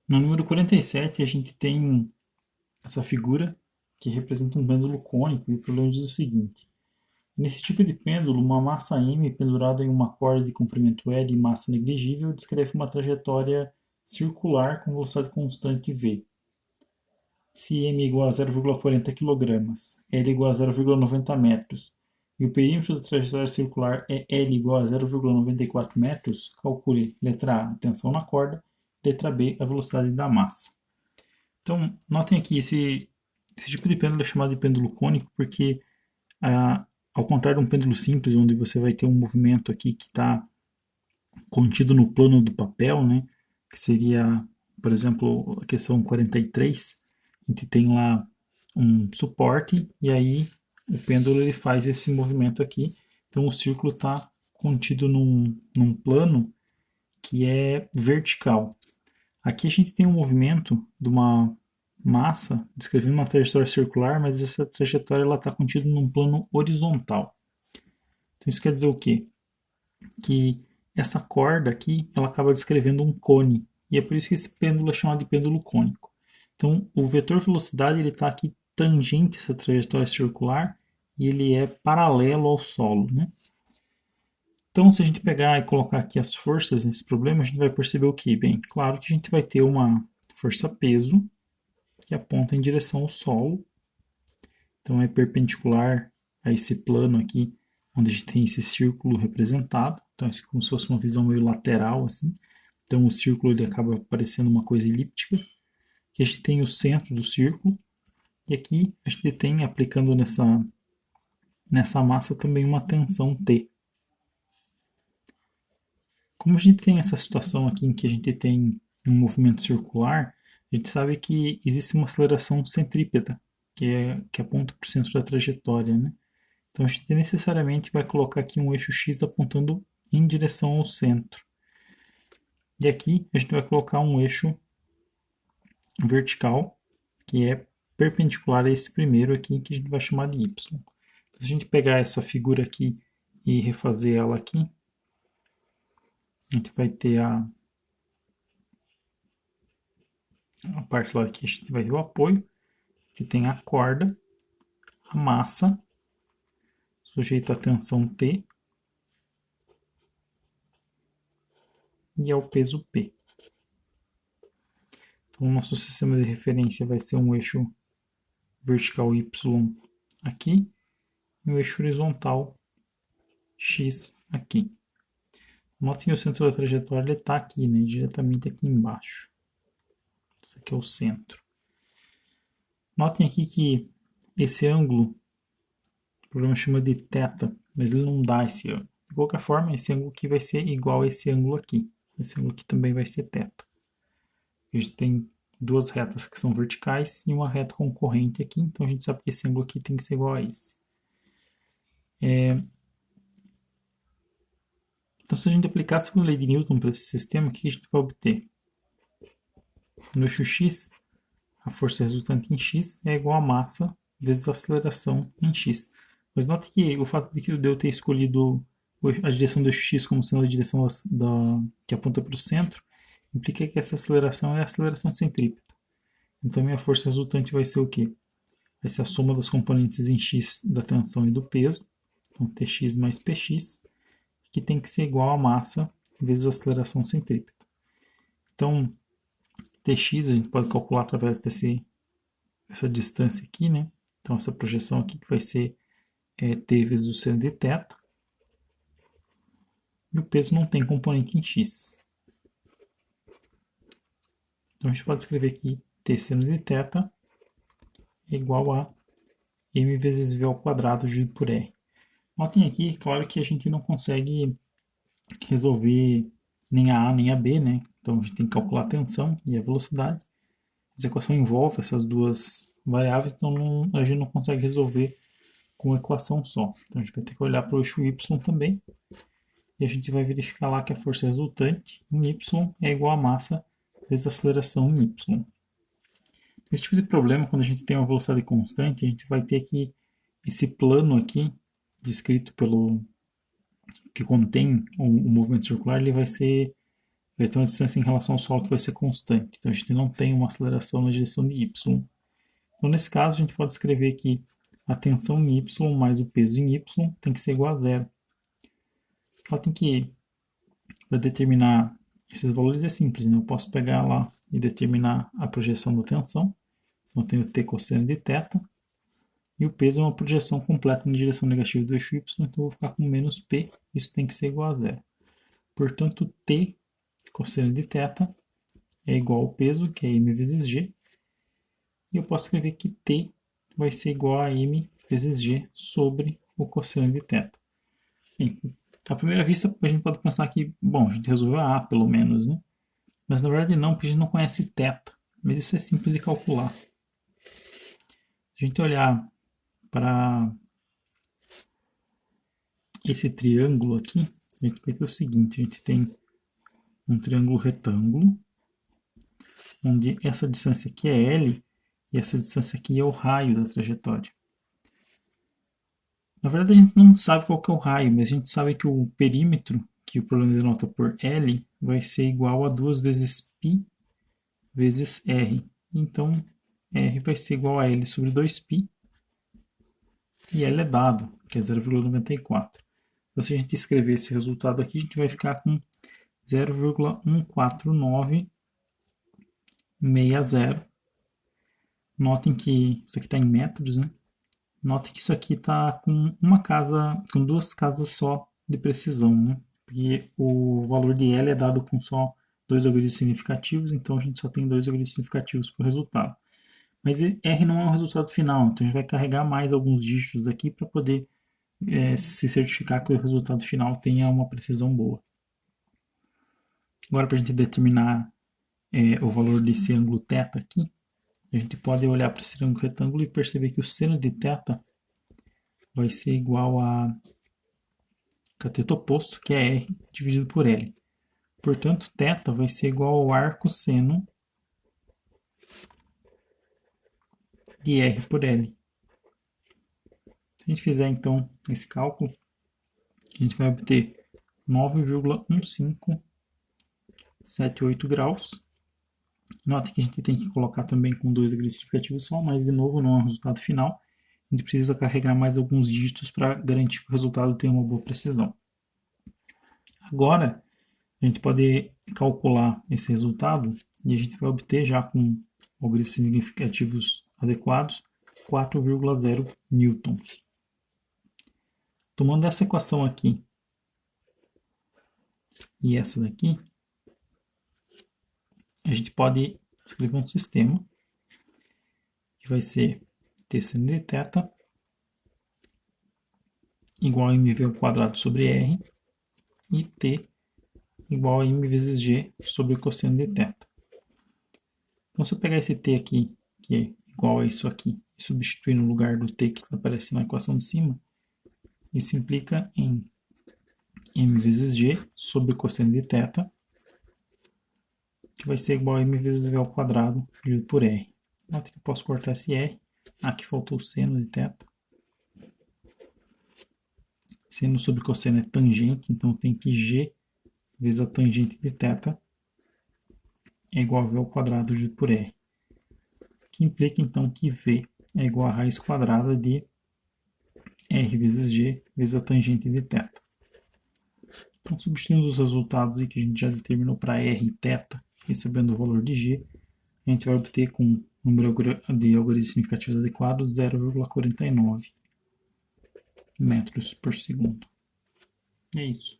No número 47, a gente tem essa figura que representa um pêndulo cônico, e o problema diz o seguinte: nesse tipo de pêndulo, uma massa m pendurada em uma corda de comprimento L e massa negligível descreve uma trajetória circular com velocidade constante v. Se m igual a 0,40 kg, L igual a 0,90 metros e o perímetro da trajetória circular é L igual a 0,94 metros, calcule letra A, a tensão na corda, letra B, a velocidade da massa. Então, notem aqui, esse tipo de pêndulo é chamado de pêndulo cônico porque, ao contrário de um pêndulo simples, onde você vai ter um movimento aqui que está contido no plano do papel, né, que seria, por exemplo, a questão 43, a gente tem lá um suporte e aí o pêndulo ele faz esse movimento aqui, então o círculo está contido num plano que é vertical. Aqui a gente tem um movimento de uma massa descrevendo uma trajetória circular, mas essa trajetória está contida num plano horizontal. Então isso quer dizer o quê? Que essa corda aqui ela acaba descrevendo um cone, e é por isso que esse pêndulo é chamado de pêndulo cônico. Então o vetor velocidade ele está aqui tangente a essa trajetória circular e ele é paralelo ao solo, né? Então, se a gente pegar e colocar aqui as forças nesse problema, a gente vai perceber o que? Bem, claro que a gente vai ter uma força-peso que aponta em direção ao solo. Então, é perpendicular a esse plano aqui, onde a gente tem esse círculo representado. Então, é como se fosse uma visão meio lateral, assim. Então, o círculo ele acaba parecendo uma coisa elíptica. Aqui a gente tem o centro do círculo. E aqui a gente tem, aplicando nessa massa, também uma tensão T. Como a gente tem essa situação aqui em que a gente tem um movimento circular, a gente sabe que existe uma aceleração centrípeta, que aponta para o centro da trajetória, né? Então a gente necessariamente vai colocar aqui um eixo X apontando em direção ao centro. E aqui a gente vai colocar um eixo vertical, que é perpendicular a esse primeiro aqui, que a gente vai chamar de Y. Então, se a gente pegar essa figura aqui e refazer ela aqui, a gente vai ter a parte lá que a gente vai ter o apoio, que tem a corda, a massa, sujeito à tensão T, e ao peso P. Então, o nosso sistema de referência vai ser um eixo vertical Y aqui e um eixo horizontal X aqui. Notem que o centro da trajetória está aqui, né, diretamente aqui embaixo. Esse aqui é o centro. Notem aqui que esse ângulo, o programa chama de θ, mas ele não dá esse ângulo. De qualquer forma, esse ângulo aqui vai ser igual a esse ângulo aqui. Esse ângulo aqui também vai ser θ. A gente tem duas retas que são verticais e uma reta concorrente aqui, então a gente sabe que esse ângulo aqui tem que ser igual a esse. Então, se a gente aplicar a segunda lei de Newton para esse sistema, o que a gente vai obter? No eixo x, a força resultante em x é igual a massa vezes a aceleração em x. Mas note que o fato de eu ter escolhido a direção do eixo x como sendo a direção que aponta para o centro, implica que essa aceleração é a aceleração centrípeta. Então, minha força resultante vai ser o quê? Vai ser a soma das componentes em x da tensão e do peso, então Tx mais Px, que tem que ser igual a massa vezes a aceleração centrípeta. Então, Tx a gente pode calcular através dessa distância aqui, né? Então, essa projeção aqui que vai ser T vezes o seno de θ. E o peso não tem componente em x. Então, a gente pode escrever aqui T seno de θ é igual a m vezes v ao quadrado dividido por r. Notem aqui, claro que a gente não consegue resolver nem a nem a B, né? Então a gente tem que calcular a tensão e a velocidade. Essa equação envolve essas duas variáveis, então a gente não consegue resolver com uma equação só. Então a gente vai ter que olhar para o eixo Y também. E a gente vai verificar lá que a força resultante em Y é igual a massa vezes a aceleração em Y. Esse tipo de problema, quando a gente tem uma velocidade constante, a gente vai ter que esse plano aqui, descrito pelo que contém o movimento circular, ele vai ser vai ter uma distância em relação ao solo que vai ser constante. Então a gente não tem uma aceleração na direção de y. Então nesse caso a gente pode escrever que a tensão em y mais o peso em y tem que ser igual a zero. Ela tem que, para determinar esses valores é simples, né? Eu posso pegar lá e determinar a projeção da tensão. Então eu tenho t cosseno de θ. E o peso é uma projeção completa na direção negativa do eixo y, então eu vou ficar com menos p, isso tem que ser igual a zero. Portanto, t cosseno de θ é igual ao peso, que é m vezes g, e eu posso escrever que t vai ser igual a m vezes g sobre o cosseno de θ. Bem, à primeira vista, a gente pode pensar que, bom, a gente resolveu a A, pelo menos, né? Mas na verdade não, porque a gente não conhece θ, mas isso é simples de calcular. Se a gente olhar para esse triângulo aqui, a gente vai ter o seguinte, a gente tem um triângulo retângulo, onde essa distância aqui é L, e essa distância aqui é o raio da trajetória. Na verdade, a gente não sabe qual que é o raio, mas a gente sabe que o perímetro, que o problema denota por L, vai ser igual a 2 vezes π vezes R. Então, R vai ser igual a L sobre 2π, e L é dado, que é 0,94. Então, se a gente escrever esse resultado aqui, a gente vai ficar com 0,14960. Notem que isso aqui está em metros, né? Notem que isso aqui está com com duas casas só de precisão, né? Porque o valor de L é dado com só dois algoritmos significativos, então a gente só tem dois algoritmos significativos para o resultado. Mas R não é o resultado final, então a gente vai carregar mais alguns dígitos aqui para poder se certificar que o resultado final tenha uma precisão boa. Agora, para a gente determinar o valor desse ângulo θ aqui, a gente pode olhar para esse triângulo retângulo e perceber que o seno de θ vai ser igual a cateto oposto, que é R, dividido por L. Portanto, θ vai ser igual ao arcosseno de R por L. Se a gente fizer, então, esse cálculo, a gente vai obter 9,1578 graus. Note que a gente tem que colocar também com dois algoritmos significativos só, mas, de novo, não é o resultado final. A gente precisa carregar mais alguns dígitos para garantir que o resultado tenha uma boa precisão. Agora, a gente pode calcular esse resultado e a gente vai obter, já com algoritmos significativos adequados, 4,0 newtons. Tomando essa equação aqui e essa daqui, a gente pode escrever um sistema que vai ser t seno de θ igual a mv ao quadrado sobre r e t igual a m vezes g sobre o cosseno de θ. Então, se eu pegar esse t aqui, que é igual a isso aqui, e substituir no lugar do t que aparece na equação de cima, isso implica em m vezes g sobre o cosseno de θ, que vai ser igual a m vezes v ao quadrado dividido por r. Nota que eu posso cortar esse r. Aqui faltou o seno de θ. Seno sobre cosseno é tangente, então tem que g vezes a tangente de θ é igual a v ao quadrado dividido por r. Que implica, então, que v é igual a raiz quadrada de r vezes g vezes a tangente de θ. Então, substituindo os resultados que a gente já determinou para r e θ, recebendo o valor de g, a gente vai obter com o número de algoritmos significativos adequados 0,49 metros por segundo. É isso.